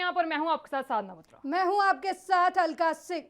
यहाँ पर मैं हूं आपके साथ साधना मत्रा। मैं हूं आपके साथ अलका सिंह।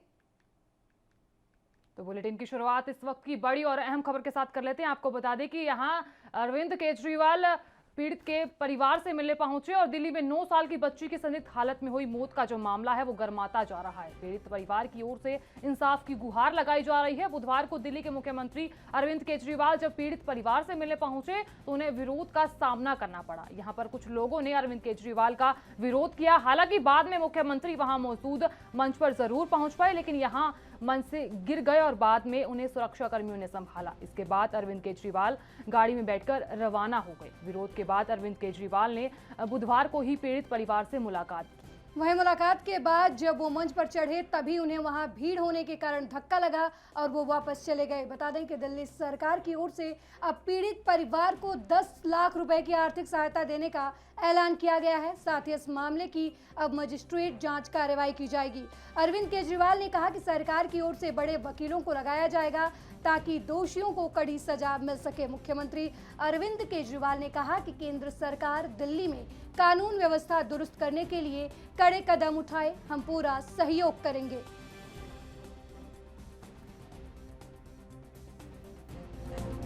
तो बुलेटिन की शुरुआत इस वक्त की बड़ी और अहम खबर के साथ कर लेते हैं। आपको बता दें कि यहाँ अरविंद केजरीवाल पीड़ित के परिवार से मिलने पहुंचे और दिल्ली में 9 साल की बच्ची की संदिग्ध हालत में हुई मौत का जो मामला है वो गर्माता जा रहा है। पीड़ित परिवार की ओर से इंसाफ की गुहार लगाई जा रही है। बुधवार को दिल्ली के मुख्यमंत्री अरविंद केजरीवाल जब पीड़ित परिवार से मिलने पहुंचे तो उन्हें विरोध का सामना करना पड़ा। यहाँ पर कुछ लोगों ने अरविंद केजरीवाल का विरोध किया। हालांकि बाद में मुख्यमंत्री वहां मौजूद मंच पर जरूर पहुंच पाए, लेकिन यहाँ मंच से गिर गए और बाद में उन्हें सुरक्षा कर्मियों ने संभाला। इसके बाद अरविंद केजरीवाल गाड़ी में बैठकर रवाना हो गए। विरोध के बाद अरविंद केजरीवाल ने बुधवार को ही पीड़ित परिवार से मुलाकात की। वहीं मुलाकात के बाद जब वो मंच पर चढ़े तभी उन्हें वहां भीड़ होने के कारण धक्का लगा और वो वापस चले गए। बता दें कि दिल्ली सरकार की ओर से अब पीड़ित परिवार को 10 लाख रुपए की आर्थिक सहायता देने का ऐलान किया गया है। साथ ही इस मामले की अब मजिस्ट्रेट जांच कार्रवाई की जाएगी। अरविंद केजरीवाल ने कहा कि सरकार की ओर से बड़े वकीलों को लगाया जाएगा ताकि दोषियों को कड़ी सजा मिल सके। मुख्यमंत्री अरविंद केजरीवाल ने कहा कि केंद्र सरकार दिल्ली में कानून व्यवस्था दुरुस्त करने के लिए कड़े कदम उठाए, हम पूरा सहयोग करेंगे।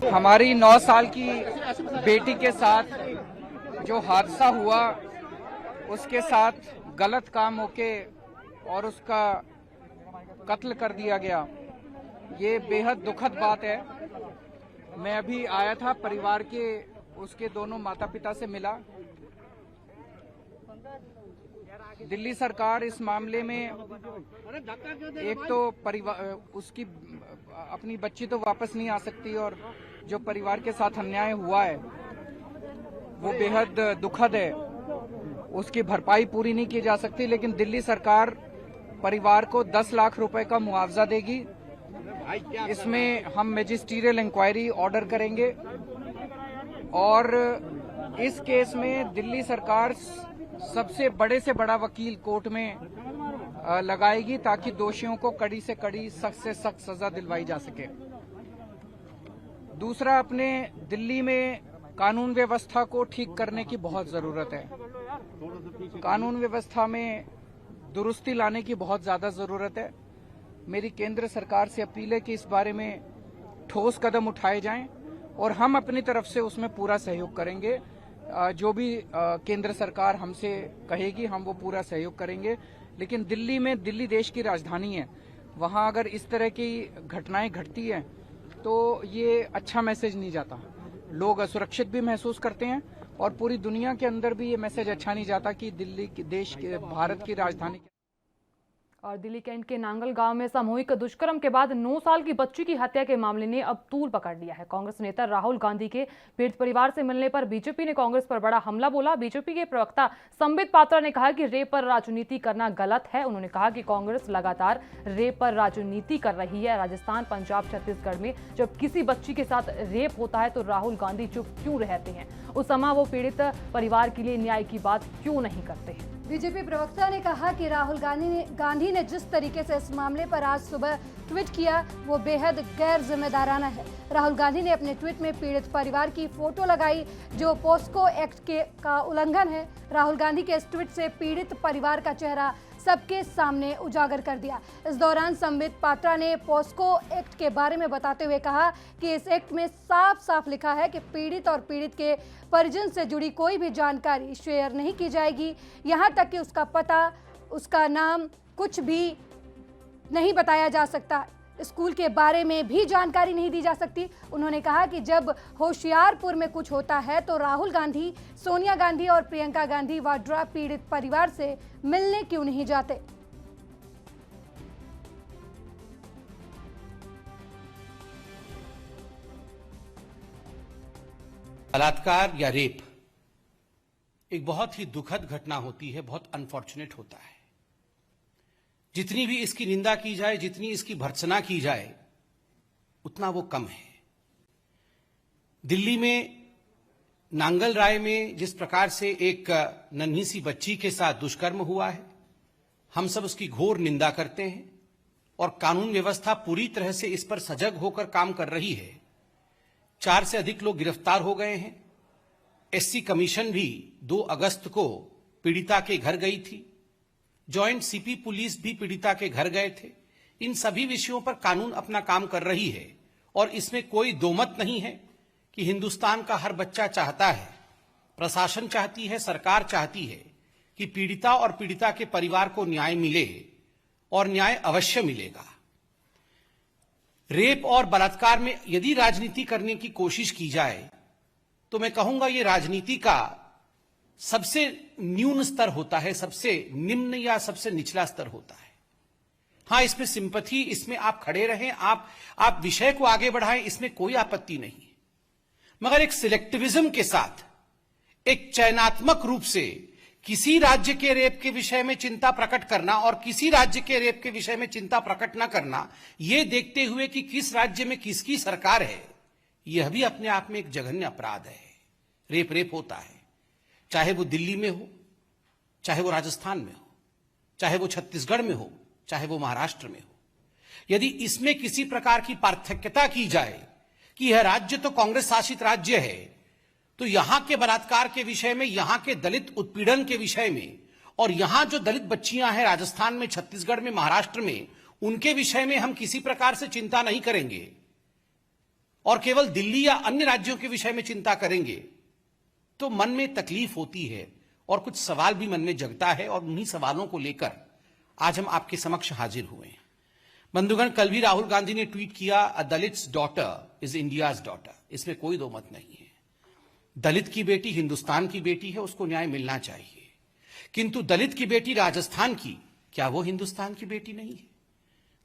हमारी 9 साल की बेटी के साथ जो हादसा हुआ, उसके साथ गलत काम होके और उसका कत्ल कर दिया गया, ये बेहद दुखद बात है। मैं अभी आया था, परिवार के उसके दोनों माता पिता से मिला। दिल्ली सरकार इस मामले में एक तो परिवार उसकी अपनी बच्ची तो वापस नहीं आ सकती और जो परिवार के साथ अन्याय हुआ है वो बेहद दुखद है, उसकी भरपाई पूरी नहीं की जा सकती। लेकिन दिल्ली सरकार परिवार को 10 लाख रुपए का मुआवजा देगी। इसमें हम मैजिस्ट्रियल इंक्वायरी ऑर्डर करेंगे और इस केस में दिल्ली सरकार सबसे बड़े से बड़ा वकील कोर्ट में लगाएगी ताकि दोषियों को कड़ी से कड़ी, सख्त से सख्त सजा दिलवाई जा सके। दूसरा, अपने दिल्ली में कानून व्यवस्था को ठीक करने की बहुत जरूरत है। कानून व्यवस्था में दुरुस्ती लाने की बहुत ज्यादा जरूरत है। मेरी केंद्र सरकार से अपील है कि इस बारे में ठोस कदम उठाए जाएं और हम अपनी तरफ से उसमें पूरा सहयोग करेंगे। जो भी केंद्र सरकार हमसे कहेगी हम वो पूरा सहयोग करेंगे। लेकिन दिल्ली में, दिल्ली देश की राजधानी है, वहां अगर इस तरह की घटनाएं घटती हैं तो ये अच्छा मैसेज नहीं जाता। लोग असुरक्षित भी महसूस करते हैं और पूरी दुनिया के अंदर भी ये मैसेज अच्छा नहीं जाता कि दिल्ली देश के, भारत की राजधानी। और दिल्ली कैंट के नांगल गांव में सामूहिक दुष्कर्म के बाद 9 साल की बच्ची की हत्या के मामले ने अब तूल पकड़ लिया है। कांग्रेस नेता राहुल गांधी के पीड़ित परिवार से मिलने पर बीजेपी ने कांग्रेस पर बड़ा हमला बोला। बीजेपी के प्रवक्ता संबित पात्रा ने कहा कि रेप पर राजनीति करना गलत है। उन्होंने कहा कि कांग्रेस लगातार रेप पर राजनीति कर रही है। राजस्थान, पंजाब, छत्तीसगढ़ में जब किसी बच्ची के साथ रेप होता है तो राहुल गांधी चुप क्यों रहते हैं? उस समय वो पीड़ित परिवार के लिए न्याय की बात क्यों नहीं करते हैं? बीजेपी प्रवक्ता ने कहा कि राहुल गांधी ने जिस तरीके से इस मामले पर आज सुबह ट्वीट किया वो बेहद गैर जिम्मेदाराना है। राहुल गांधी ने अपने ट्वीट में पीड़ित परिवार की फोटो लगाई जो पोस्को एक्ट का उल्लंघन है। राहुल गांधी के इस ट्वीट से पीड़ित परिवार का चेहरा सबके सामने उजागर कर दिया। इस दौरान संबित पात्रा ने पोस्को एक्ट के बारे में बताते हुए कहा कि इस एक्ट में साफ साफ लिखा है कि पीड़ित और पीड़ित के परिजन से जुड़ी कोई भी जानकारी शेयर नहीं की जाएगी। यहाँ तक कि उसका पता, उसका नाम कुछ भी नहीं बताया जा सकता। स्कूल के बारे में भी जानकारी नहीं दी जा सकती। उन्होंने कहा कि जब होशियारपुर में कुछ होता है तो राहुल गांधी, सोनिया गांधी और प्रियंका गांधी वाड्रा पीड़ित परिवार से मिलने क्यों नहीं जाते? बलात्कार या रेप एक बहुत ही दुखद घटना होती है, बहुत अनफॉर्चुनेट होता है। जितनी भी इसकी निंदा की जाए, जितनी इसकी भर्त्सना की जाए, उतना वो कम है। दिल्ली में नांगल राय में जिस प्रकार से एक नन्ही सी बच्ची के साथ दुष्कर्म हुआ है, हम सब उसकी घोर निंदा करते हैं और कानून व्यवस्था पूरी तरह से इस पर सजग होकर काम कर रही है। 4 से अधिक लोग गिरफ्तार हो गए हैं। एससी कमीशन भी 2 अगस्त को पीड़िता के घर गई थी। जॉइंट सीपी पुलिस भी पीड़िता के घर गए थे। इन सभी विषयों पर कानून अपना काम कर रही है और इसमें कोई दोमत नहीं है कि हिंदुस्तान का हर बच्चा चाहता है, प्रशासन चाहती है, सरकार चाहती है कि पीड़िता और पीड़िता के परिवार को न्याय मिले और न्याय अवश्य मिलेगा। रेप और बलात्कार में यदि राजनीति करने की कोशिश की जाए तो मैं कहूंगा ये राजनीति का सबसे न्यून स्तर होता है, सबसे निम्न या सबसे निचला स्तर होता है। हां, इसमें सिंपैथी, इसमें आप खड़े रहें, आप विषय को आगे बढ़ाएं, इसमें कोई आपत्ति नहीं है। मगर एक सिलेक्टिविज्म के साथ, एक चयनात्मक रूप से किसी राज्य के रेप के विषय में चिंता प्रकट करना और किसी राज्य के रेप के विषय में चिंता प्रकट न करना, यह देखते हुए कि किस राज्य में किसकी सरकार है, यह भी अपने आप में एक जघन्य अपराध है। रेप होता है, चाहे वो दिल्ली में हो, चाहे वो राजस्थान में हो, चाहे वो छत्तीसगढ़ में हो, चाहे वो महाराष्ट्र में हो। यदि इसमें किसी प्रकार की पार्थक्यता की जाए कि यह राज्य तो कांग्रेस शासित राज्य है, तो यहां के बलात्कार के विषय में, यहां के दलित उत्पीड़न के विषय में और यहां जो दलित बच्चियां हैं राजस्थान में, छत्तीसगढ़ में, महाराष्ट्र में, उनके विषय में हम किसी प्रकार से चिंता नहीं करेंगे और केवल दिल्ली या अन्य राज्यों के विषय में चिंता करेंगे, तो मन में तकलीफ होती है और कुछ सवाल भी मन में जगता है और उन्हीं सवालों को लेकर आज हम आपके समक्ष हाजिर हुए हैं। बंधुगण, कल भी राहुल गांधी ने ट्वीट किया, a Dalit's daughter is India's daughter. इसमें कोई दो मत नहीं है। दलित की बेटी हिंदुस्तान की बेटी है, उसको न्याय मिलना चाहिए। किंतु दलित की बेटी राजस्थान की, क्या वो हिंदुस्तान की बेटी नहीं है?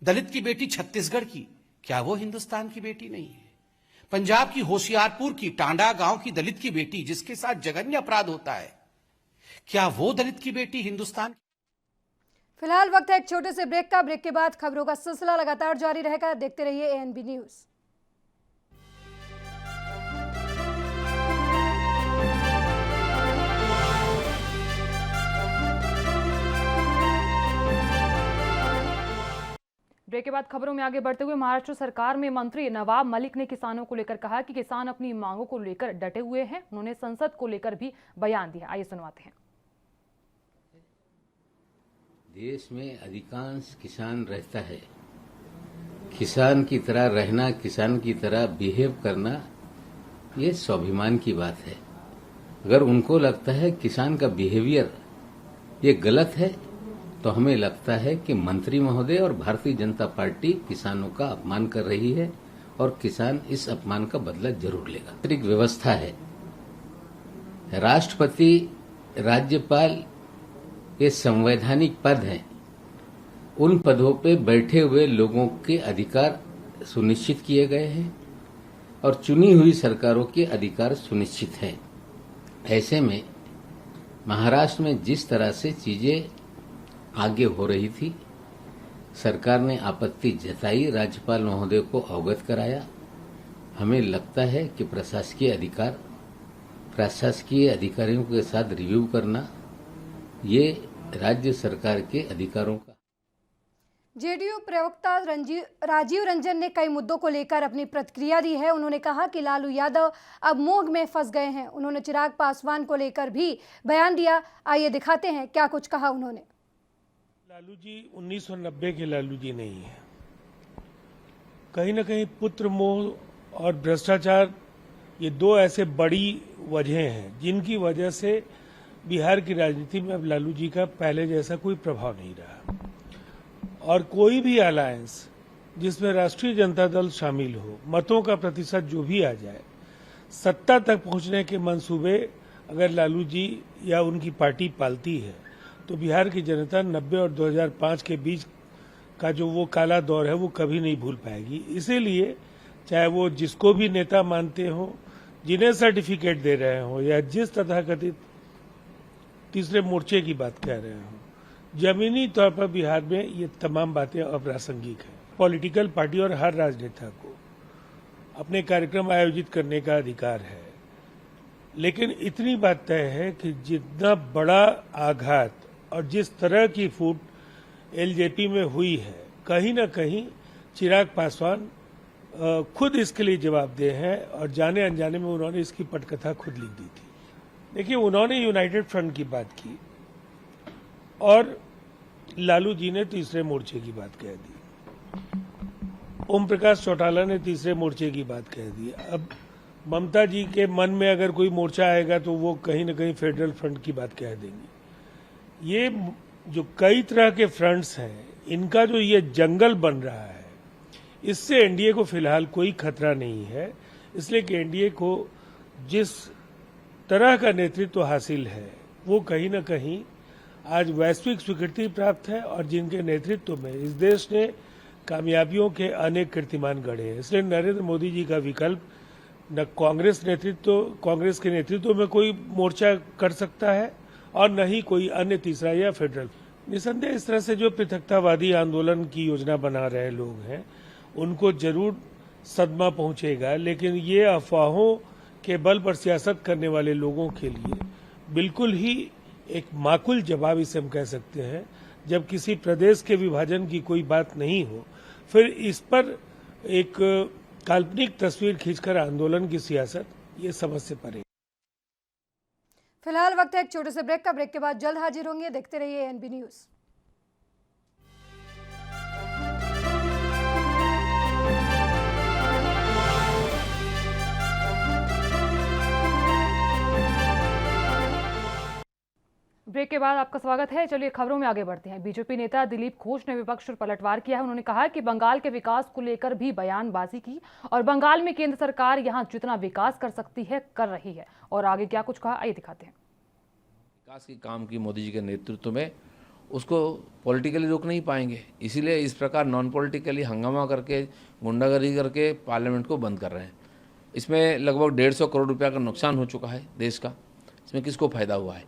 दलित की बेटी छत्तीसगढ़ की, क्या वो हिंदुस्तान की बेटी नहीं है? पंजाब की होशियारपुर की टांडा गांव की दलित की बेटी जिसके साथ जघन्य अपराध होता है, क्या वो दलित की बेटी हिंदुस्तान? फिलहाल वक्त है एक छोटे से ब्रेक का। ब्रेक के बाद खबरों का सिलसिला लगातार जारी रहेगा। देखते रहिए ANB न्यूज। ब्रेक के बाद खबरों में आगे बढ़ते हुए महाराष्ट्र सरकार में मंत्री नवाब मलिक ने किसानों को लेकर कहा कि किसान अपनी मांगों को लेकर डटे हुए हैं। उन्होंने संसद को लेकर भी बयान दिया। आइए सुनवाते हैं। देश में अधिकांश किसान रहता है। किसान की तरह रहना, किसान की तरह बिहेव करना, ये स्वाभिमान की बात है। अगर उनको लगता है किसान का बिहेवियर ये गलत है, तो हमें लगता है कि मंत्री महोदय और भारतीय जनता पार्टी किसानों का अपमान कर रही है और किसान इस अपमान का बदला जरूर लेगा। एक व्यवस्था है, राष्ट्रपति, राज्यपाल, ये संवैधानिक पद हैं। उन पदों पे बैठे हुए लोगों के अधिकार सुनिश्चित किए गए हैं और चुनी हुई सरकारों के अधिकार सुनिश्चित हैं। ऐसे में महाराष्ट्र में जिस तरह से चीजें आगे हो रही थी, सरकार ने आपत्ति जताई, राज्यपाल महोदय को अवगत कराया। हमें लगता है कि प्रशासकीय अधिकारियों के साथ रिव्यू करना, ये राज्य सरकार के अधिकारों का। जेडीयू प्रवक्ता राजीव रंजन ने कई मुद्दों को लेकर अपनी प्रतिक्रिया दी है। उन्होंने कहा कि लालू यादव अब मोह में फंस गए हैं। उन्होंने चिराग पासवान को लेकर भी बयान दिया। आइए दिखाते हैं क्या कुछ कहा उन्होंने। लालू जी 1990 के लालू जी नहीं है। कहीं ना कहीं पुत्र मोह और भ्रष्टाचार, ये दो ऐसे बड़ी वजह हैं जिनकी वजह से बिहार की राजनीति में अब लालू जी का पहले जैसा कोई प्रभाव नहीं रहा। और कोई भी अलायंस जिसमें राष्ट्रीय जनता दल शामिल हो, मतों का प्रतिशत जो भी आ जाए, सत्ता तक पहुंचने के मंसूबे अगर लालू जी या उनकी पार्टी पालती है, तो बिहार की जनता 90 और 2005 के बीच का जो वो काला दौर है वो कभी नहीं भूल पाएगी। इसीलिए चाहे वो जिसको भी नेता मानते हो, जिन्हें सर्टिफिकेट दे रहे हो, या जिस तथाकथित तीसरे मोर्चे की बात कह रहे हो, जमीनी तौर पर बिहार में ये तमाम बातें अप्रासंगिक है। पॉलिटिकल पार्टी और हर राजनेता को अपने कार्यक्रम आयोजित करने का अधिकार है, लेकिन इतनी बात तय है कि जितना बड़ा आघात और जिस तरह की फूट एलजेपी में हुई है, कहीं ना कहीं चिराग पासवान खुद इसके लिए जवाबदेह हैं और जाने अनजाने में उन्होंने इसकी पटकथा खुद लिख दी थी। देखिए, उन्होंने यूनाइटेड फ्रंट की बात की और लालू जी ने तीसरे मोर्चे की बात कह दी, ओम प्रकाश चौटाला ने तीसरे मोर्चे की बात कह दी। अब ममता जी के मन में अगर कोई मोर्चा आएगा तो वो कहीं ना कहीं फेडरल फ्रंट की बात कह देंगी। ये जो कई तरह के फ्रंट्स हैं, इनका जो ये जंगल बन रहा है, इससे एनडीए को फिलहाल कोई खतरा नहीं है, इसलिए कि एनडीए को जिस तरह का नेतृत्व हासिल है वो कहीं ना कहीं आज वैश्विक स्वीकृति प्राप्त है और जिनके नेतृत्व में इस देश ने कामयाबियों के अनेक कीर्तिमान गढ़े हैं। इसलिए नरेंद्र मोदी जी का विकल्प न कांग्रेस के नेतृत्व में कोई मोर्चा कर सकता है और न ही कोई अन्य तीसरा या फेडरल। निसंदेह इस तरह से जो पृथकतावादी आंदोलन की योजना बना रहे लोग हैं उनको जरूर सदमा पहुंचेगा, लेकिन ये अफवाहों के बल पर सियासत करने वाले लोगों के लिए बिल्कुल ही एक माकूल जवाब इसे हम कह सकते हैं। जब किसी प्रदेश के विभाजन की कोई बात नहीं हो, फिर इस पर एक काल्पनिक तस्वीर खींचकर आंदोलन की सियासत, ये समझ से परे। फिलहाल वक्त है एक छोटे से ब्रेक का। ब्रेक के बाद जल्द हाजिर होंगे। देखते रहिए एनबी न्यूज। ब्रेक के बाद आपका स्वागत है। चलिए खबरों में आगे बढ़ते हैं। बीजेपी नेता दिलीप घोष ने विपक्ष पर पलटवार किया है। उन्होंने कहा कि बंगाल के विकास को लेकर भी बयानबाजी की और बंगाल में केंद्र सरकार यहां जितना विकास कर सकती है कर रही है। और आगे क्या कुछ कहा, आइए दिखाते हैं। विकास के काम की मोदी जी के नेतृत्व में उसको पॉलिटिकली रोक नहीं पाएंगे, इसीलिए इस प्रकार नॉन पॉलिटिकली हंगामा करके गुंडागर्दी करके पार्लियामेंट को बंद कर रहे हैं। इसमें लगभग 150 करोड़ रुपया का नुकसान हो चुका है देश का। इसमें किसको फायदा हुआ है?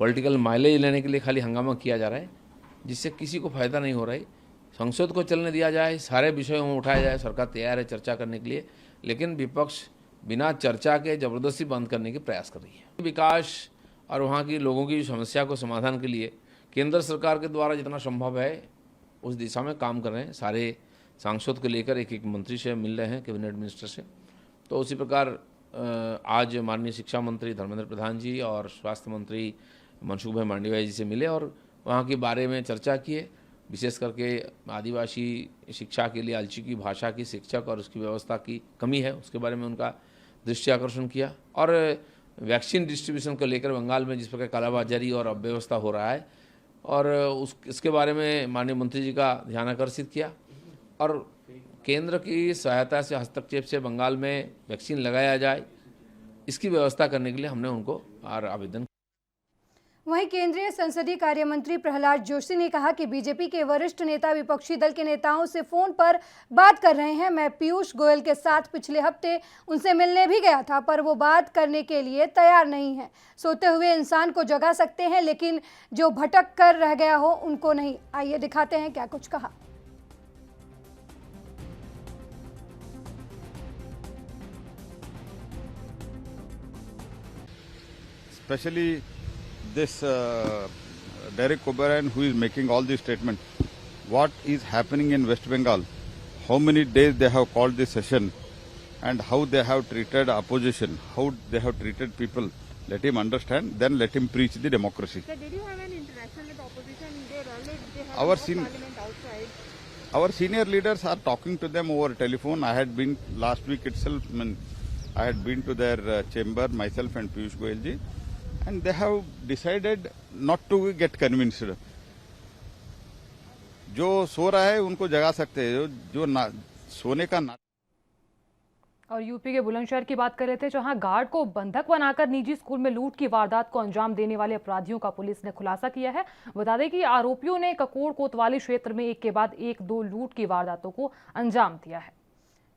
पॉलिटिकल माइलेज लेने के लिए खाली हंगामा किया जा रहा है, जिससे किसी को फायदा नहीं हो रहा है। संसद को चलने दिया जाए, सारे विषयों में उठाया जाए, सरकार तैयार है चर्चा करने के लिए, लेकिन विपक्ष बिना चर्चा के जबरदस्ती बंद करने के प्रयास कर रही है। विकास और वहाँ की लोगों की समस्या को समाधान के लिए केंद्र सरकार के द्वारा जितना संभव है उस दिशा में काम कर रहे हैं। सारे सांसद को लेकर एक एक मंत्री से मिल रहे हैं, कैबिनेट मिनिस्टर से। तो उसी प्रकार आज माननीय शिक्षा मंत्री धर्मेंद्र प्रधान जी और स्वास्थ्य मंत्री मनसुख भाई मांडविया जी से मिले और वहाँ के बारे में चर्चा किए। विशेष करके आदिवासी शिक्षा के लिए अलची की भाषा की शिक्षक और उसकी व्यवस्था की कमी है, उसके बारे में उनका दृष्टि आकर्षण किया। और वैक्सीन डिस्ट्रीब्यूशन को लेकर बंगाल में जिस प्रकार कालाबाजारी और अव्यवस्था हो रहा है और इसके बारे में माननीय मंत्री जी का ध्यान आकर्षित किया और केंद्र की सहायता से, हस्तक्षेप से बंगाल में वैक्सीन लगाया जाए, इसकी व्यवस्था करने के लिए हमने उनको आवेदन। वहीं केंद्रीय संसदीय कार्य मंत्री प्रहलाद जोशी ने कहा कि बीजेपी के वरिष्ठ नेता विपक्षी दल के नेताओं से फोन पर बात कर रहे हैं। मैं पीयूष गोयल के साथ पिछले हफ्ते उनसे मिलने भी गया था, पर वो बात करने के लिए तैयार नहीं है। सोते हुए इंसान को जगा सकते हैं, लेकिन जो भटक कर रह गया हो उनको नहीं। आइए दिखाते हैं क्या कुछ कहा। Especially this Derek O'Brien, who is making all these statements. What is happening in West Bengal? How many days they have called this session, and how they have treated opposition, how they have treated people. Let him understand. Then let him preach the democracy. Sir, did you have an interaction with opposition? They have parliament outside. Our senior leaders are talking to them over telephone. I had been last week itself. I had been to their chamber, myself and Piyush Goyal ji. And they have decided not to get convinced. जो सो रहा है उनको जगा सकते हैं, जो सोने का ना। और यूपी के बुलंदशहर की बात कर रहे थे, जहां गार्ड को बंधक बनाकर निजी स्कूल में लूट की वारदात को अंजाम देने वाले अपराधियों का पुलिस ने खुलासा किया है। बता दें कि आरोपियों ने ककोड़ कोतवाली क्षेत्र में एक के बाद एक 2 लूट की वारदातों को अंजाम दिया है,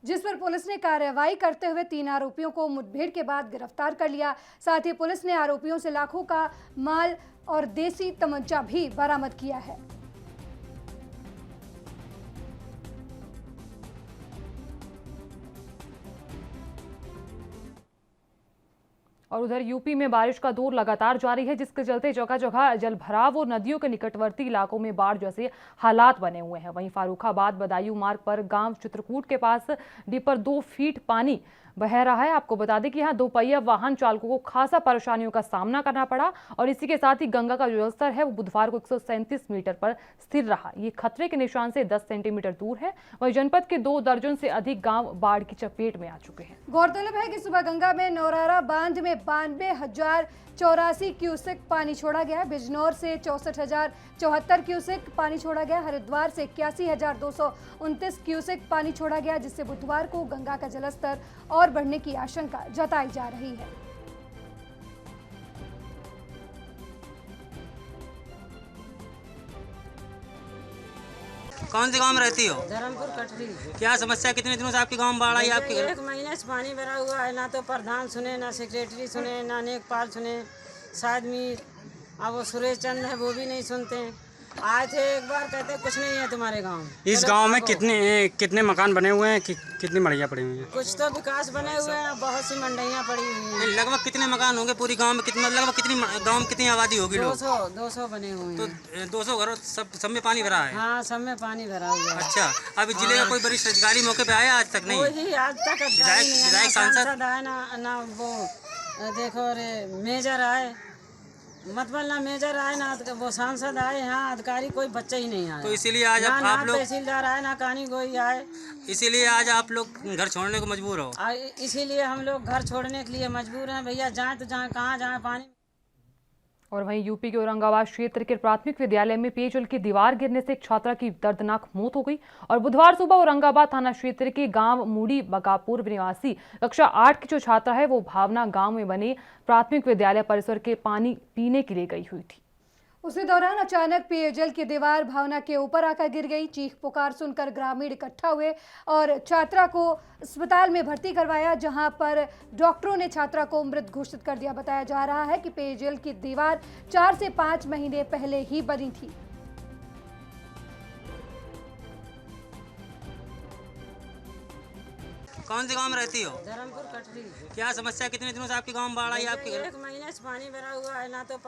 जिस पर पुलिस ने कार्रवाई करते हुए 3 आरोपियों को मुठभेड़ के बाद गिरफ्तार कर लिया। साथ ही पुलिस ने आरोपियों से लाखों का माल और देसी तमंचा भी बरामद किया है। और उधर यूपी में बारिश का दौर लगातार जारी है, जिसके चलते जगह जगह जलभराव और नदियों के निकटवर्ती इलाकों में बाढ़ जैसे हालात बने हुए हैं। वहीं फारुखाबाद बदायूं मार्ग पर गांव चित्रकूट के पास डिपर 2 फीट पानी बह रहा है। आपको बता दें कि यहाँ दोपहिया वाहन चालकों को खासा परेशानियों का सामना करना पड़ा और इसी के साथ ही गंगा का जो जलस्तर है वो बुधवार को 137 मीटर पर स्थिर रहा। ये खतरे के निशान से 10 सेंटीमीटर दूर है। वहीं जनपद के 2 दर्जन से अधिक गांव बाढ़ की चपेट में आ चुके हैं। गौरतलब है कि सुबह गंगा में नौरारा बांध में 92,084 क्यूसेक पानी छोड़ा गया। बिजनौर से 64,074 क्यूसेक पानी छोड़ा गया। हरिद्वार से 81,229 क्यूसेक पानी छोड़ा गया, जिससे बुधवार को गंगा का जलस्तर और बढ़ने की आशंका जताई जा रही है। कौन से गांव में रहती हो? धर्मपुर कटरी। क्या समस्या, कितने दिनों से आपके गांव में बाढ़ आई? आपके घर 1 महीने से पानी भरा हुआ है। ना तो प्रधान सुने, ना सेक्रेटरी सुने, ना नेकपाल सुने, शायद मीर, अब वो सुरेश चंद है वो भी नहीं सुनते हैं। आए थे एक बार, कहते कुछ नहीं है तुम्हारे गांव। इस गांव में कितने मकान बने हुए हैं, कितनी मड़ैया पड़ी हुई हैं? कुछ तो विकास बने हुए हैं, बहुत सी मंडियाँ पड़ी हुई हैं। लगभग कितने मकान होंगे पूरी गांव में? लगभग कितनी गांव में कितनी आबादी होगी? 200 बने हुए तो हैं। 200 घरों सब में पानी भरा है? हाँ, सब में पानी भरा हुआ है। अच्छा, अभी जिले का कोई वरिष्ठ अधिकारी मौके पे आया आज तक? नहीं, कोई आज तक विधायक सांसद आए ना वो देखो रे मेजर आए, मतलब ना मेजर आए ना वो सांसद आए, यहाँ अधिकारी कोई बच्चा ही नहीं आया। तो इसीलिए आज आप लोग, तहसीलदार आए ना कहानी कोई आए, इसीलिए आज आप लोग घर छोड़ने को मजबूर हो? इसीलिए हम लोग घर छोड़ने के लिए मजबूर हैं भैया। जाए तो जहाँ कहाँ जाए पानी। और वहीं यूपी के औरंगाबाद क्षेत्र के प्राथमिक विद्यालय में पेयजल की दीवार गिरने से एक छात्रा की दर्दनाक मौत हो गई और बुधवार सुबह औरंगाबाद थाना क्षेत्र के गांव मूड़ी बगापुर निवासी कक्षा 8 की जो छात्रा है वो भावना गांव में बने प्राथमिक विद्यालय परिसर के पानी पीने के लिए गई हुई थी। उसी दौरान अचानक पेयजल की दीवार भावना के ऊपर आकर गिर गई। चीख पुकार सुनकर ग्रामीण इकट्ठा हुए और छात्रा को अस्पताल में भर्ती करवाया, जहां पर डॉक्टरों ने छात्रा को मृत घोषित कर दिया। बताया जा रहा है कि पेयजल की दीवार 4 से 5 महीने पहले ही बनी थी। कौन से गांव में रहती हो? धर्मपुर कटरी। क्या समस्या, कितने दिनों से आपके गांव में बाढ़ आई? आपके घर 1 महीने से पानी भरा हुआ है। ना तो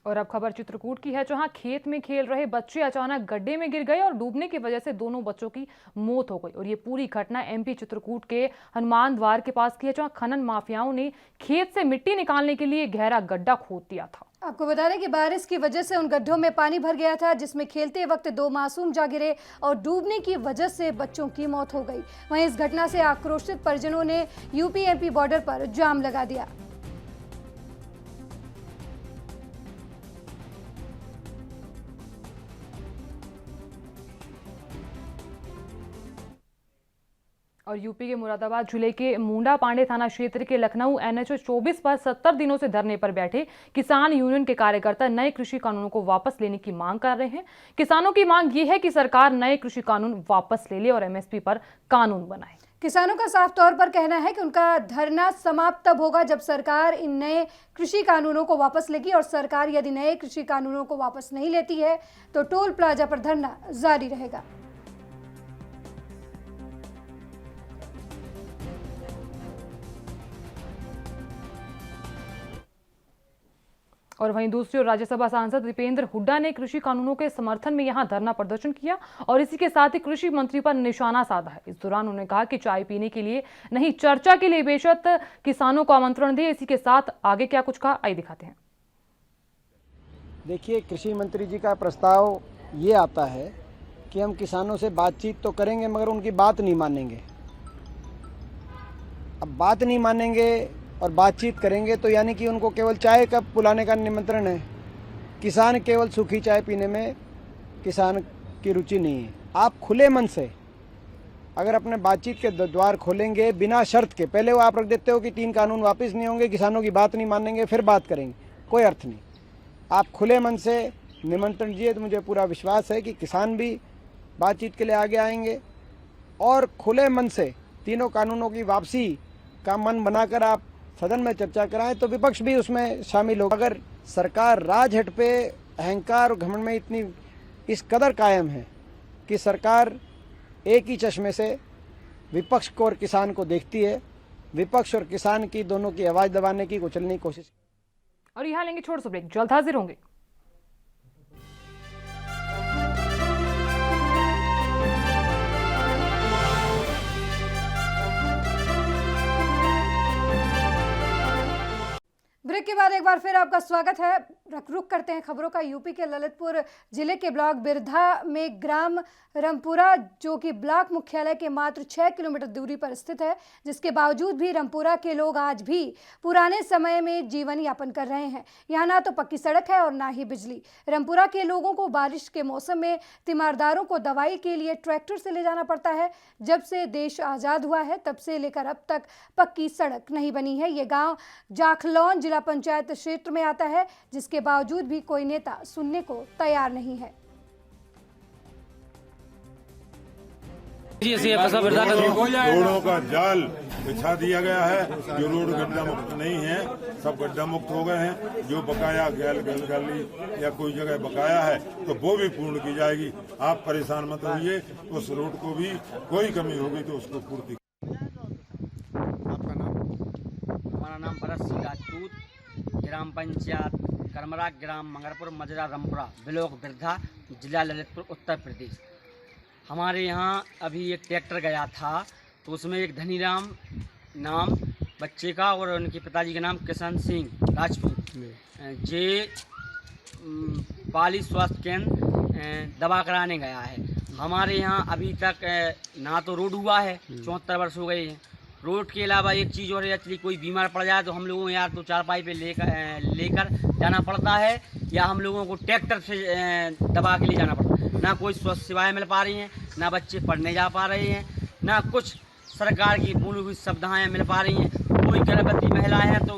और अब खबर चित्रकूट की है, जहां खेत में खेल रहे बच्चे अचानक गड्ढे में गिर गए और डूबने की वजह से दोनों बच्चों की मौत हो गई। और ये पूरी घटना एमपी चित्रकूट के हनुमान द्वार के पास की है, जहां खनन माफियाओं ने खेत से मिट्टी निकालने के लिए गहरा गड्ढा खोद दिया था। आपको बता दें कि बारिश की वजह से उन गड्ढों में पानी भर गया था, जिसमें खेलते वक्त 2 मासूम जा गिरे और डूबने की वजह से बच्चों की मौत हो गई। वहीं इस घटना से आक्रोशित परिजनों ने यूपी-एमपी बॉर्डर पर जाम लगा दिया। और यूपी के मुरादाबाद जिले के मुंडा पांडे थाना क्षेत्र के लखनऊ NH 24 पर 70 दिनों से धरने पर बैठे किसान यूनियन के कार्यकर्ता नए कृषि कानूनों को वापस लेने की मांग कर रहे हैं। किसानों की मांग ये है कि सरकार नए कृषि कानून वापस ले ले और MSP पर कानून बनाए। किसानों का साफ तौर पर कहना है कि उनका धरना समाप्त तब होगा जब सरकार इन नए कृषि कानूनों को वापस लेगी, और सरकार यदि नए कृषि कानूनों को वापस नहीं लेती है तो टोल प्लाजा पर धरना जारी रहेगा। और वहीं दूसरी ओर राज्यसभा सांसद दीपेंद्र हुड्डा ने कृषि कानूनों के समर्थन में यहां धरना प्रदर्शन किया और इसी के साथ ही कृषि मंत्री पर निशाना साधा है। इस दौरान उन्होंने कहा कि चाय पीने के लिए नहीं, चर्चा के लिए बेशक किसानों को आमंत्रण दे। इसी के साथ आगे क्या कुछ कहा, आइए दिखाते हैं। देखिए, कृषि मंत्री जी का प्रस्ताव ये आता है कि हम किसानों से बातचीत तो करेंगे मगर उनकी बात नहीं मानेंगे। अब बात नहीं मानेंगे और बातचीत करेंगे तो यानी कि उनको केवल चाय कप पिलाने का निमंत्रण है। किसान केवल सूखी चाय पीने में किसान की रुचि नहीं है। आप खुले मन से अगर अपने बातचीत के द्वार खोलेंगे बिना शर्त के, पहले वो आप रख देते हो कि 3 कानून वापस नहीं होंगे, किसानों की बात नहीं मानेंगे, फिर बात करेंगे, कोई अर्थ नहीं। आप खुले मन से निमंत्रण दिए तो मुझे पूरा विश्वास है कि किसान भी बातचीत के लिए आगे आएंगे और खुले मन से तीनों कानूनों की वापसी का मन बनाकर आप सदन में चर्चा कराएं तो विपक्ष भी उसमें शामिल होगा। अगर सरकार राजहट पे अहंकार और घमंड में इतनी इस कदर कायम है कि सरकार एक ही चश्मे से विपक्ष को और किसान को देखती है, विपक्ष और किसान की दोनों की आवाज दबाने की, कुचलने की कोशिश। और यहाँ लेंगे छोटे से ब्रेक, जल्द हाजिर होंगे। ब्रेक के बाद एक बार फिर आपका स्वागत है। रुक करते हैं खबरों का। यूपी के ललितपुर जिले के ब्लॉक बिरधा में ग्राम रमपुरा, जो कि ब्लॉक मुख्यालय के मात्र 6 किलोमीटर दूरी पर स्थित है, जिसके बावजूद भी रमपुरा के लोग आज भी पुराने समय में जीवन यापन कर रहे हैं। यहाँ ना तो पक्की सड़क है और ना ही बिजली। रमपुरा के लोगों को बारिश के मौसम में तीमारदारों को दवाई के लिए ट्रैक्टर से ले जाना पड़ता है। जब से देश आज़ाद हुआ है तब से लेकर अब तक पक्की सड़क नहीं बनी है। ये गाँव जाखलौन जिला पंचायत क्षेत्र में आता है, जिसके बावजूद भी कोई नेता सुनने को तैयार नहीं है। रोडों का जाल बिछा दिया गया है। जो रोड गड्ढा मुक्त नहीं है, सब गड्ढा मुक्त हो गए हैं। जो बकाया गली या कोई जगह बकाया है तो वो भी पूर्ण की जाएगी। आप परेशान मत होइए, उस रोड को भी कोई कमी होगी तो उसको पूर्ति। आपका नाम? हमारा नाम भरत सिंह राजपूत, ग्राम पंचायत करमरा, ग्राम मंगरपुर, मजरा, रमपुरा, ब्लॉक बिरधा, जिला ललितपुर, उत्तर प्रदेश। हमारे यहाँ अभी एक ट्रैक्टर गया था तो उसमें एक धनीराम नाम बच्चे का और उनके पिताजी का नाम किशन सिंह राजपूत जे पाली स्वास्थ्य केंद्र दवा कराने गया है। हमारे यहाँ अभी तक ना तो रोड हुआ है, 74 वर्ष हो गए हैं। रोड के अलावा एक चीज़ और है, एक्चुअली कोई बीमार पड़ जाए तो हम लोगों को या तो चारपाई पे लेकर जाना पड़ता है या हम लोगों को ट्रैक्टर से दबा के ले जाना पड़ता है। ना कोई स्वास्थ्य सेवाएं मिल पा रही हैं, ना बच्चे पढ़ने जा पा रहे हैं, ना कुछ सरकार की मूलभूत सुविधाएं मिल पा रही हैं। कोई गर्भवती महिला है तो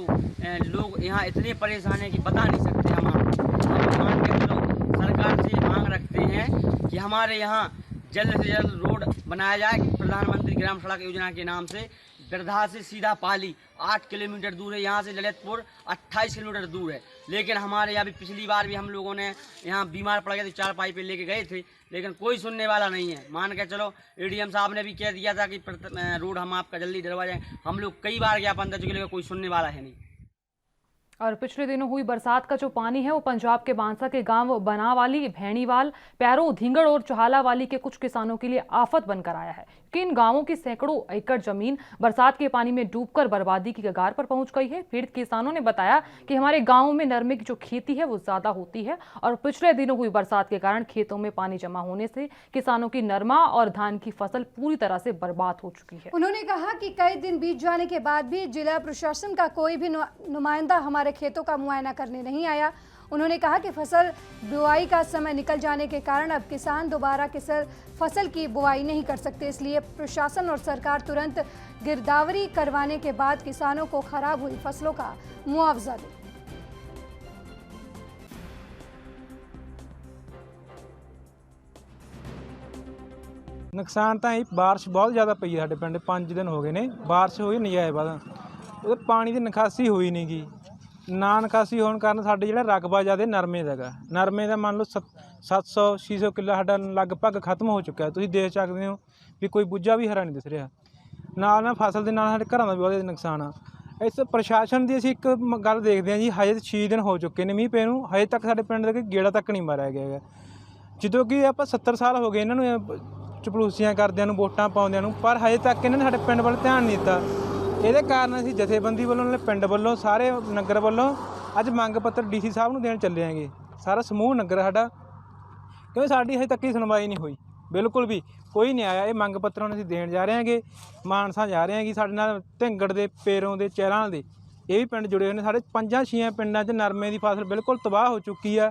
लोग यहाँ इतने परेशान हैं कि बता नहीं सकते। हम मान के चलो सरकार से मांग रखते हैं कि हमारे यहाँ जल्द से जल्द रोड बनाया जाए। प्रधानमंत्री ग्राम सड़क योजना के नाम से बिरधा से सीधा पाली 8 किलोमीटर दूर है, यहाँ से ललितपुर 28 किलोमीटर दूर है। लेकिन हमारे यहाँ भी पिछली बार भी हम लोगों ने यहाँ बीमार पड़ गए थे, चारपाई पे लेके गए थे, लेकिन कोई सुनने वाला नहीं है। मान के चलो एडीएम साहब ने भी कह दिया था कि रोड हम आपका जल्दी डलवा जाएँ। हम लोग कई बार ज्ञापन दे चुके, लेकिन कोई सुनने वाला है नहीं। और पिछले दिनों हुई बरसात का जो पानी है वो पंजाब के बांसा के गांव बनावाली, भैणीवाल, पैरों, धींगड़ और चौहालावाली के कुछ किसानों के लिए आफत बनकर आया है कि इन गांवों की सैकड़ों एकड़ जमीन बरसात के पानी में डूबकर बर्बादी की कगार पर पहुंच गई है। पीड़ित किसानों ने बताया कि हमारे गाँव में नरमे की जो खेती है वो ज्यादा होती है और पिछले दिनों हुई बरसात के कारण खेतों में पानी जमा होने से किसानों की नरमा और धान की फसल पूरी तरह से बर्बाद हो चुकी है। उन्होंने कहा कि कई दिन बीत जाने के बाद भी जिला प्रशासन का कोई भी नुमाइंदा हमारे खेतों का मुआयना करने नहीं आया। उन्होंने कहा कि फसल बुआई का समय निकल जाने के कारण अब किसान दोबारा फसल की बुआई नहीं कर सकते, इसलिए प्रशासन और सरकार तुरंत गिरदावरी करवाने के बाद किसानों को खराब हुई फसलों का मुआवजा दे। नुकसान तो बारिश बहुत ज़्यादा पई है साडे पिंड, 5 दिन हो गए ने बारिश हुई नजायज़ बाद वो पानी की निकासी हुई नहीं गी। ना निकासी होने कारण साडे जिहड़ा रकबा ज़्यादा नरमे दा गा, नरमे दा मान लो 700-600 किलो साडा लगभग खत्म हो चुका है। तुसीं देख सकते हो भी कोई बुझा भी हरा नहीं दिस रहा। नाल फसल के नाल साडे घरां दा भी बहुत नुकसान आ। इस प्रशासन की असीं एक गल देखते हैं जी, हजे 6 दिन हो चुके हैं मींह पे नूं, हजे तक साडे पिंड दा गेड़ा तक नहीं मारिया गया है। ਜਦੋਂ कि ਆਪਾਂ 70 साल हो गए इन्होंने चपलूसियां करदिਆਂ ਨੂੰ ਵੋਟਾਂ ਪਾਉਂਦਿਆਂ ਨੂੰ, पर हजे तक इन्होंने साडे पिंड ਵੱਲ ध्यान नहीं दिता। ਇਹਦੇ ਕਾਰਨ ਅਸੀਂ ਜਥੇਬੰਦੀ ਵੱਲੋਂ ਨਾਲੇ ਪਿੰਡ ਵੱਲੋਂ ਸਾਰੇ ਨਗਰ ਵੱਲੋਂ ਅੱਜ ਮੰਗ ਪੱਤਰ ਡੀਸੀ ਸਾਹਿਬ ਨੂੰ ਦੇਣ ਚੱਲੇ ਆਂਗੇ। ਸਾਰਾ ਸਮੂਹ ਨਗਰ ਸਾਡਾ, ਕਿਉਂਕਿ ਸਾਡੀ ਹਜੇ ਤੱਕ ਹੀ ਸੁਣਵਾਈ ਨਹੀਂ ਹੋਈ, ਬਿਲਕੁਲ ਵੀ ਕੋਈ ਨਹੀਂ ਆਇਆ। ਇਹ ਮੰਗ ਪੱਤਰ ਹੁਣ ਅਸੀਂ ਦੇਣ ਜਾ ਰਹੇ ਹਾਂਗੇ, ਮਾਨਸਾ ਜਾ ਰਹੇ ਹਾਂਗੇ। ਸਾਡੇ ਨਾਲ ਢਿੰਗੜ ਦੇ, ਪੇਰੋਂ ਦੇ, ਚਹਿਰਾਂ ਦੇ ਇਹ ਵੀ ਪਿੰਡ ਜੁੜੇ ਹੋਏ ਨੇ। ਸਾਡੇ 5-6 ਪਿੰਡਾਂ 'ਚ ਨਰਮੇ ਦੀ ਫਸਲ ਬਿਲਕੁਲ ਤਬਾਹ ਹੋ ਚੁੱਕੀ ਆ,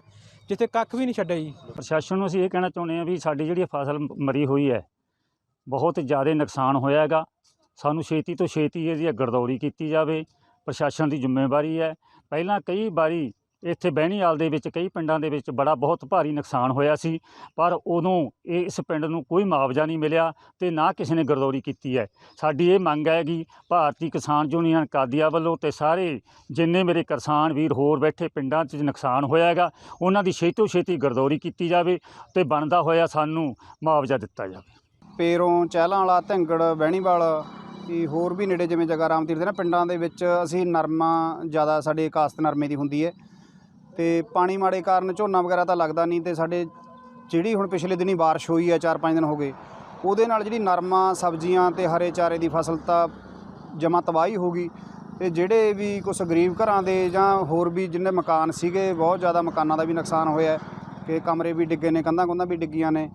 ਜਿੱਥੇ ਕੱਖ ਵੀ ਨਹੀਂ ਛੱਡਿਆ ਜੀ। ਪ੍ਰਸ਼ਾਸਨ ਨੂੰ ਅਸੀਂ ਇਹ ਕਹਿਣਾ ਚਾਹੁੰਦੇ ਹਾਂ ਵੀ ਸਾਡੀ ਜਿਹੜੀ ਫਸਲ ਮਰੀ ਹੋਈ ਹੈ, ਬਹੁਤ ਜ਼ਿਆਦਾ ਨੁਕਸਾਨ ਹੋਇਆ ਹੈਗਾ। ਸਾਨੂੰ ਛੇਤੀ ਤੋਂ ਛੇਤੀ ਇਹਦੀ ਗਰਦੌਰੀ ਕੀਤੀ ਜਾਵੇ, ਪ੍ਰਸ਼ਾਸਨ ਦੀ ਜ਼ਿੰਮੇਵਾਰੀ ਹੈ। ਪਹਿਲਾਂ ਕਈ ਵਾਰੀ ਇੱਥੇ ਬਹਿਣੀਵਾਲ ਦੇ ਵਿੱਚ ਕਈ ਪਿੰਡਾਂ ਦੇ ਵਿੱਚ ਬਹੁਤ ਭਾਰੀ ਨੁਕਸਾਨ ਹੋਇਆ ਸੀ, ਪਰ ਉਦੋਂ ਇਸ ਪਿੰਡ ਨੂੰ ਕੋਈ ਮੁਆਵਜ਼ਾ ਨਹੀਂ ਮਿਲਿਆ ਤੇ ਨਾ ਕਿਸੇ ਨੇ ਗਰਦੌਰੀ ਕੀਤੀ ਹੈ। ਸਾਡੀ ਇਹ ਮੰਗ ਹੈਗੀ ਭਾਰਤੀ ਕਿਸਾਨ ਯੂਨੀਅਨ ਕਾਦੀਆਂ ਵੱਲੋਂ ਤੇ ਸਾਰੇ ਜਿੰਨੇ ਮੇਰੇ ਕਿਸਾਨ ਵੀਰ ਹੋਰ ਬੈਠੇ ਪਿੰਡਾਂ 'ਚ ਨੁਕਸਾਨ ਹੋਇਆ ਹੈਗਾ, ਉਹਨਾਂ ਦੀ ਛੇਤੀ ਤੋਂ ਛੇਤੀ ਗਰਦੌਰੀ ਕੀਤੀ ਜਾਵੇ ਤੇ ਬਣਦਾ ਹੋਇਆ ਸਾਨੂੰ ਮੁਆਵਜ਼ਾ ਦਿੱਤਾ ਜਾਵੇ। ਪੇਰੋਂ, ਚਹਿਲਾਂ ਵਾਲਾ, ਢਿੰਗੜ, ਬਹਿਣੀਵਾਲ ਕਿ ਹੋਰ ਵੀ ਨੇੜੇ ਜਿਵੇਂ ਜਗ੍ਹਾ ਰਾਮ ਤੀਰਥ ਦੇ ਨਾ ਪਿੰਡਾਂ ਦੇ ਵਿੱਚ ਅਸੀਂ ਨਰਮਾ ਜ਼ਿਆਦਾ ਸਾਡੇ ਕਾਸ਼ਤ ਨਰਮੇ ਦੀ ਹੁੰਦੀ ਹੈ ਤੇ ਪਾਣੀ ਮਾੜੇ ਕਾਰਨ ਝੋਨਾ ਵਗੈਰਾ ਤਾਂ ਲੱਗਦਾ ਨਹੀਂ। ਤੇ ਸਾਡੇ ਜਿਹੜੀ ਹੁਣ ਪਿਛਲੇ ਦਿਨੀ ਬਾਰਿਸ਼ ਹੋਈ ਹੈ 4-5 ਦਿਨ ਹੋ ਗਏ, ਉਹਦੇ ਨਾਲ ਜਿਹੜੀ ਨਰਮਾ, ਸਬਜ਼ੀਆਂ ਤੇ ਹਰੇ ਚਾਰੇ ਦੀ ਫਸਲ ਤਾਂ ਜਮਾ ਤਬਾਹੀ ਹੋ ਗਈ। ਤੇ ਜਿਹੜੇ ਵੀ ਕੁਝ ਗਰੀਬ ਘਰਾਂ ਦੇ ਜਾਂ ਹੋਰ ਵੀ ਜਿੰਨੇ ਮਕਾਨ ਸੀਗੇ, ਬਹੁਤ ਜ਼ਿਆਦਾ ਮਕਾਨਾਂ ਦਾ ਵੀ ਨੁਕਸਾਨ ਹੋਇਆ ਕਿ ਕਮਰੇ ਵੀ ਡਿੱਗੇ ਨੇ, ਕੰਧਾਂ ਵੀ ਡਿੱਗੀਆਂ ਨੇ।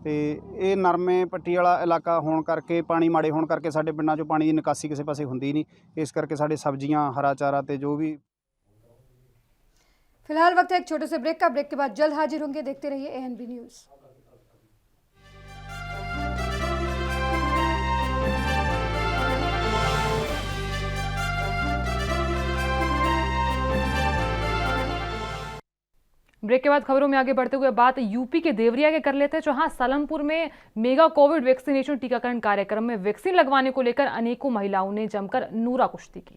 ਤੇ ਇਹ ਨਰਮੇ ਪੱਟੀ ਵਾਲਾ ਇਲਾਕਾ ਹੋਣ ਕਰਕੇ, ਪਾਣੀ ਮਾੜੇ ਹੋਣ ਕਰਕੇ ਸਾਡੇ ਪਿੰਡਾਂ 'ਚੋਂ ਪਾਣੀ ਦੀ ਨਿਕਾਸੀ ਕਿਸੇ ਪਾਸੇ ਹੁੰਦੀ ਨਹੀਂ। ਇਸ ਕਰਕੇ ਸਾਡੇ ਸਬਜ਼ੀਆਂ, हरा चारा ਤੇ जो भी। फिलहाल वक्त है एक छोटे से ब्रेक का। ब्रेक के बाद जल्द हाजिर होंगे। देखते रहिए ANB न्यूज़। ब्रेक के बाद खबरों में आगे बढ़ते हुए बात यूपी के देवरिया के कर लेते हैं, जहां सलमपुर में मेगा कोविड वैक्सीनेशन टीकाकरण कार्यक्रम में वैक्सीन लगवाने को लेकर अनेकों महिलाओं ने जमकर नूरा कुश्ती की।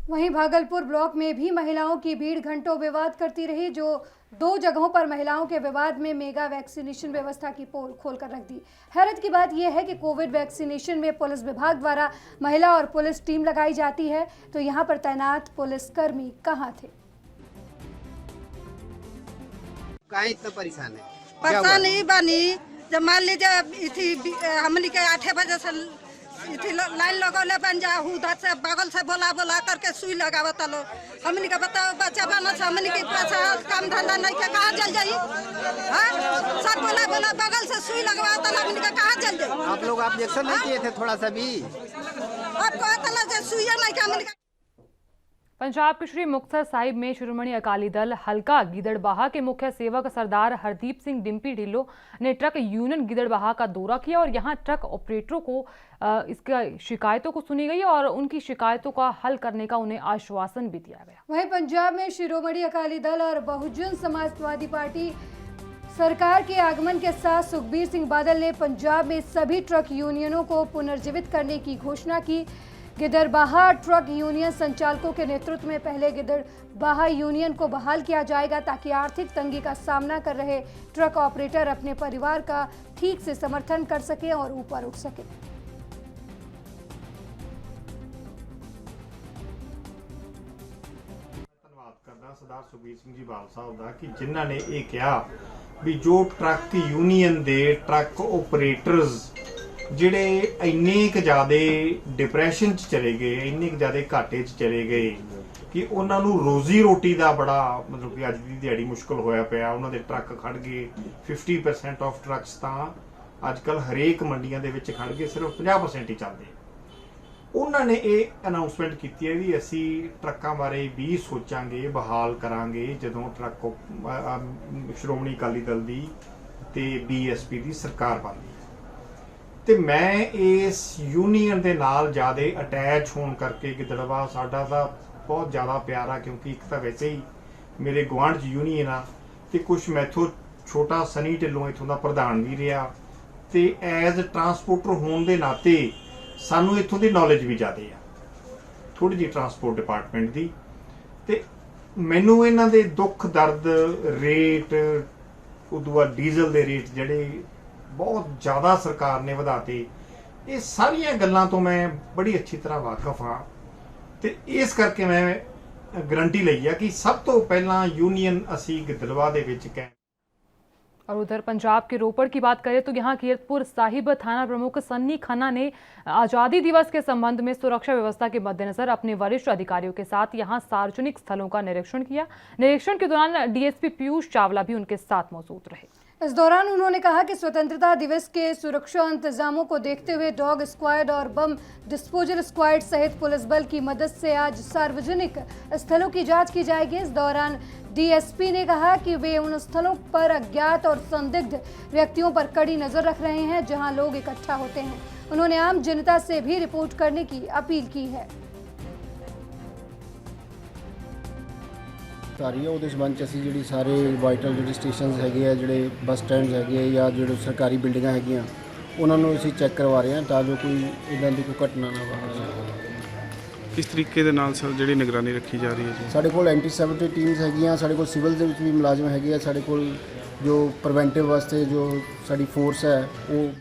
वहीं भागलपुर ब्लॉक में भी महिलाओं की भीड़ घंटों विवाद करती रही, जो 2 जगहों पर महिलाओं के विवाद में मेगा वैक्सीनेशन व्यवस्था की पोल खोलकर रख दी। हैरत की बात यह है कि कोविड वैक्सीनेशन में पुलिस विभाग द्वारा महिला और पुलिस टीम लगाई जाती है, तो यहाँ पर तैनात पुलिसकर्मी कहाँ थे? काहे इतना परेशान है? परेशान नहीं बनी। जब मान लीजिए हमनी के 8 बजे से लाइन लगौले बन जा, उधर से बगल से बोला करके सुई लगावत लो। हमनी के बताओ बच्चा बना से हमनी के पैसा काम धंधा नहीं के कहाँ चल जाई? हाँ, सब बोला बगल से सुई लगवाता लो, हमनी के कहाँ चल जाई? आप लोग ऑब्जेक्शन नहीं किए थे थोड़ा सा भी? अब कहता लो सुई नहीं के हमनी के। पंजाब के श्री मुक्तसर साहिब में शिरोमणि अकाली दल हलका गिदड़बाहा के मुख्य सेवक सरदार हरदीप सिंह डिम्पी ढिल्लों ने ट्रक यूनियन गिदड़बाहा का दौरा किया और यहां ट्रक ऑपरेटरों को इसका शिकायतों को सुनी गई और उनकी शिकायतों का हल करने का उन्हें आश्वासन भी दिया गया। वहीं पंजाब में शिरोमणि अकाली दल और बहुजन समाजवादी पार्टी सरकार के आगमन के साथ सुखबीर सिंह बादल ने पंजाब में सभी ट्रक यूनियनों को पुनर्जीवित करने की घोषणा की। गिदड़बाहा ट्रक यूनियन संचालकों के नेतृत्व में पहले गिदड़बाहा यूनियन को बहाल किया जाएगा, ताकि आर्थिक तंगी का सामना कर रहे ट्रक ऑपरेटर अपने परिवार का ठीक से समर्थन कर सके और ऊपर उठ सके। ਧੰਨਵਾਦ ਕਰਦਾ ਸਰਦਾਰ ਸੁਖਬੀਰ ਸਿੰਘ ਜੀ ਬਾਲ ਸਾਹਿਬ ਦਾ ਕਿ ਜਿਨ੍ਹਾਂ ਨੇ ਇਹ ਕਿਹਾ ਵੀ ਜੋ ਟਰੱਕ ਯੂਨੀਅਨ ਦੇ ਟਰੱਕ ਆਪਰੇਟਰਸ ਜਿਹੜੇ ਇੰਨੇ ਕੁ ਜ਼ਿਆਦੇ ਡਿਪਰੈਸ਼ਨ 'ਚ ਚਲੇ ਗਏ, ਇੰਨੇ ਕੁ ਜ਼ਿਆਦੇ ਘਾਟੇ 'ਚ ਚਲੇ ਗਏ ਕਿ ਉਹਨਾਂ ਨੂੰ ਰੋਜ਼ੀ ਰੋਟੀ ਦਾ ਬੜਾ ਮਤਲਬ ਕਿ ਅੱਜ ਦੀ ਦਿਹਾੜੀ ਮੁਸ਼ਕਲ ਹੋਇਆ ਪਿਆ। ਉਹਨਾਂ ਦੇ ਟਰੱਕ ਖੜ ਗਏ। 50% ਆਫ ਟਰੱਕਸ ਤਾਂ ਅੱਜ ਕੱਲ ਹਰੇਕ ਮੰਡੀਆਂ ਦੇ ਵਿੱਚ ਖੜ ਗਏ, ਸਿਰਫ 50% ਹੀ ਚੱਲਦੇ। ਉਹਨਾਂ ਨੇ ਇਹ ਅਨਾਉਂਸਮੈਂਟ ਕੀਤੀ ਹੈ ਵੀ ਅਸੀਂ ਟਰੱਕਾਂ ਬਾਰੇ ਵੀ ਸੋਚਾਂਗੇ, ਬਹਾਲ ਕਰਾਂਗੇ ਜਦੋਂ ਟਰੱਕ ਸ਼੍ਰੋਮਣੀ ਅਕਾਲੀ ਦਲ ਦੀ ਤੇ BSP ਦੀ ਸਰਕਾਰ ਬਣਦੀ। ਤੇ ਮੈਂ ਇਸ ਯੂਨੀਅਨ ਦੇ ਨਾਲ ਜ਼ਿਆਦਾ ਅਟੈਚ ਹੋਣ ਕਰਕੇ ਗਿੱਦੜਬਾਹਾ ਸਾਡਾ ਤਾਂ ਬਹੁਤ ਜ਼ਿਆਦਾ ਪਿਆਰਾ, ਕਿਉਂਕਿ ਇੱਕ ਤਾਂ ਵੈਸੇ ਹੀ ਮੇਰੇ ਗੁਆਂਢ 'ਚ ਯੂਨੀਅਨ ਆ ਤੇ ਕੁਛ ਮੈਥੋਂ ਛੋਟਾ ਸਨੀ ਢਿੱਲੋਂ ਇੱਥੋਂ ਦਾ ਪ੍ਰਧਾਨ ਵੀ ਰਿਹਾ ਤੇ ਐਜ਼ ਟਰਾਂਸਪੋਰਟਰ ਹੋਣ ਦੇ ਨਾਤੇ ਸਾਨੂੰ ਇੱਥੋਂ ਦੀ ਨੌਲੇਜ ਵੀ ਜ਼ਿਆਦਾ ਆ ਥੋੜੀ ਜਿਹੀ ਟਰਾਂਸਪੋਰਟ ਡਿਪਾਰਟਮੈਂਟ ਦੀ। ਤੇ ਮੈਨੂੰ ਇਹਨਾਂ ਦੇ ਦੁੱਖ ਦਰਦ, ਰੇਟ, ਉਦੋਂ ਬਾਅਦ ਡੀਜ਼ਲ ਦੇ ਰੇਟ ਜਿਹੜੇ ਬਹੁਤ ਜ਼ਿਆਦਾ ਸਰਕਾਰ ਨੇ ਵਧਾਤੇ, ਇਹ ਸਾਰੀਆਂ ਗੱਲਾਂ ਤੋਂ ਮੈਂ ਬੜੀ ਅੱਛੀ ਤਰ੍ਹਾਂ ਵਾਕਿਫ ਹਾਂ ਤੇ ਇਸ ਕਰਕੇ ਮੈਂ गारंटी ਲਈ है कि सब तो पहला यूनियन असी गिद्धलवा दे विच कै। और उधर पंजाब के रोपड़ की बात करें तो यहाँ कीरतपुर साहिब थाना प्रमुख सन्नी खन्ना ने आज़ादी दिवस के संबंध में सुरक्षा व्यवस्था के मद्देनजर अपने वरिष्ठ अधिकारियों के साथ यहाँ सार्वजनिक स्थलों का निरीक्षण किया। निरीक्षण के दौरान डीएसपी पीयूष चावला भी उनके साथ मौजूद रहे। इस दौरान उन्होंने कहा कि स्वतंत्रता दिवस के सुरक्षा इंतजामों को देखते हुए डॉग स्क्वाड और बम डिस्पोजल स्क्वाड सहित पुलिस बल की मदद से आज सार्वजनिक स्थलों की जांच की जाएगी। इस दौरान डीएसपी ने कहा कि वे उन स्थलों पर अज्ञात और संदिग्ध व्यक्तियों पर कड़ी नजर रख रहे हैं जहां लोग इकट्ठा होते हैं। उन्होंने आम जनता से भी रिपोर्ट करने की अपील की है। ਉਹਦੇ ਸੰਬੰਧ 'ਚ ਅਸੀਂ ਜਿਹੜੀ ਸਾਰੇ ਵਾਈਟਲ ਜਿਹੜੇ ਸਟੇਸ਼ਨਸ ਹੈਗੇ ਆ, ਜਿਹੜੇ ਬੱਸ ਸਟੈਂਡਸ ਹੈਗੇ ਆ ਜਾਂ ਜਿਹੜੇ ਸਰਕਾਰੀ ਬਿਲਡਿੰਗਾਂ ਹੈਗੀਆਂ ਉਹਨਾਂ ਨੂੰ ਅਸੀਂ ਚੈੱਕ ਕਰਵਾ ਰਹੇ ਹਾਂ ਤਾਂ ਜੋ ਕੋਈ ਇਦਾਂ ਦੀ ਕੋਈ ਘਟਨਾ ਨਾ ਵਾਪਰੇ। ਕਿਸ ਤਰੀਕੇ ਦੇ ਨਾਲ ਸਰ ਜਿਹੜੀ ਨਿਗਰਾਨੀ ਰੱਖੀ ਜਾ ਰਹੀ ਹੈ ਜੀ? ਸਾਡੇ ਕੋਲ ਐਂਟੀ ਸੈਬੋਟੇਜ ਟੀਮਸ ਹੈਗੀਆਂ, ਸਾਡੇ ਕੋਲ ਸਿਵਲ ਦੇ ਵਿੱਚ ਵੀ ਮੁਲਾਜ਼ਮ ਹੈਗੇ ਆ, ਸਾਡੇ ਕੋਲ ਜੋ ਪ੍ਰੀਵੈਂਟਿਵ ਵਾਸਤੇ ਜੋ ਸਾਡੀ ਫੋਰਸ ਹੈ ਉਹ।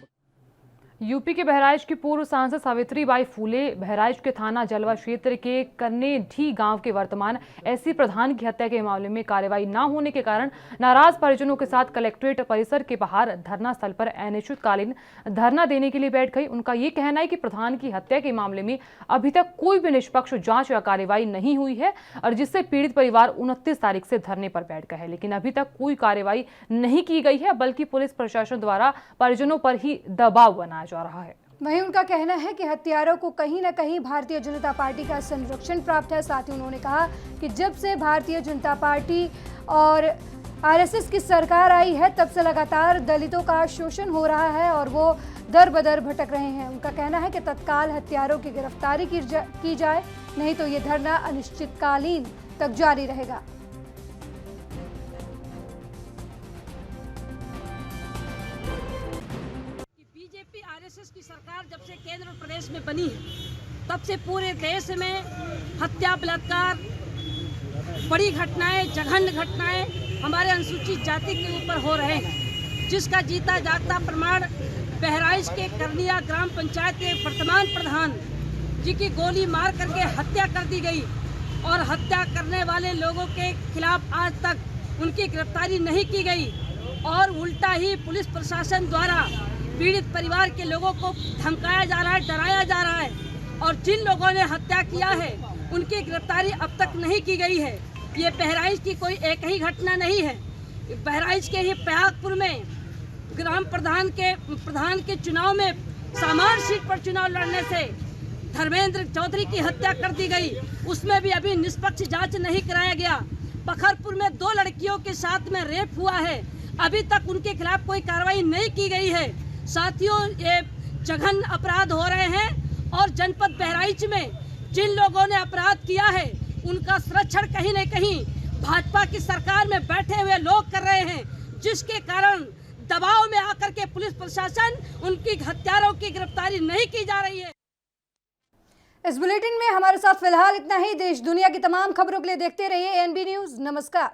यूपी के बहराइच की पूर्व सांसद सावित्रीबाई फूले बहराइच के थाना जलवा क्षेत्र के कन्नेढी गांव के वर्तमान एससी प्रधान की हत्या के मामले में कार्रवाई न होने के कारण नाराज परिजनों के साथ कलेक्ट्रेट परिसर के बाहर धरना स्थल पर अनिश्चितकालीन धरना देने के लिए बैठ गई। उनका ये कहना है कि प्रधान की हत्या के मामले में अभी तक कोई भी निष्पक्ष जांच या कार्रवाई नहीं हुई है और जिससे पीड़ित परिवार 29 तारीख से धरने पर बैठ गए हैं, लेकिन अभी तक कोई कार्रवाई नहीं की गई है, बल्कि पुलिस प्रशासन द्वारा परिजनों पर ही दबाव बनाया जा रहा है। वहीं उनका कहना है कि हत्यारों को कहीं न कहीं भारतीय जनता पार्टी का संरक्षण प्राप्त है। साथ ही उन्होंने कहा कि जब से भारतीय जनता पार्टी और आरएसएस की सरकार आई है तब से लगातार दलितों का शोषण हो रहा है और वो दर बदर भटक रहे हैं। उनका कहना है कि तत्काल हत्यारों की गिरफ्तारी की जाए, नहीं तो ये धरना अनिश्चितकालीन तक जारी रहेगा। बीजेपी आरएसएस की सरकार जब से केंद्र और प्रदेश में बनी है तब से पूरे देश में हत्या, बलात्कार, बड़ी घटनाएं, जघन्य घटनाएं हमारे अनुसूचित जाति के ऊपर हो रहे हैं, जिसका जीता जागता प्रमाण बहराइच के करनिया ग्राम पंचायत के वर्तमान प्रधान जी की गोली मार करके हत्या कर दी गई और हत्या करने वाले लोगों के खिलाफ आज तक उनकी गिरफ्तारी नहीं की गई और उल्टा ही पुलिस प्रशासन द्वारा पीड़ित परिवार के लोगों को धमकाया जा रहा है, डराया जा रहा है और जिन लोगों ने हत्या किया है उनकी गिरफ्तारी अब तक नहीं की गई है। ये बहराइच की कोई एक ही घटना नहीं है। बहराइच के ही प्रयागपुर में ग्राम प्रधान के चुनाव में सामान्य सीट पर चुनाव लड़ने से धर्मेंद्र चौधरी की हत्या कर दी गई, उसमें भी अभी निष्पक्ष जांच नहीं कराया गया। बखरपुर में 2 लड़कियों के साथ में रेप हुआ है, अभी तक उनके खिलाफ कोई कार्रवाई नहीं की गई है। साथियों, ये जघन्य अपराध हो रहे हैं और जनपद बहराइच में जिन लोगों ने अपराध किया है उनका संरक्षण कहीं न कहीं भाजपा की सरकार में बैठे हुए लोग कर रहे हैं, जिसके कारण दबाव में आकर के पुलिस प्रशासन उनकी हत्यारों की गिरफ्तारी नहीं की जा रही है। इस बुलेटिन में हमारे साथ फिलहाल इतना ही। देश दुनिया की तमाम खबरों के लिए देखते रहिए एएनबी न्यूज़। नमस्कार।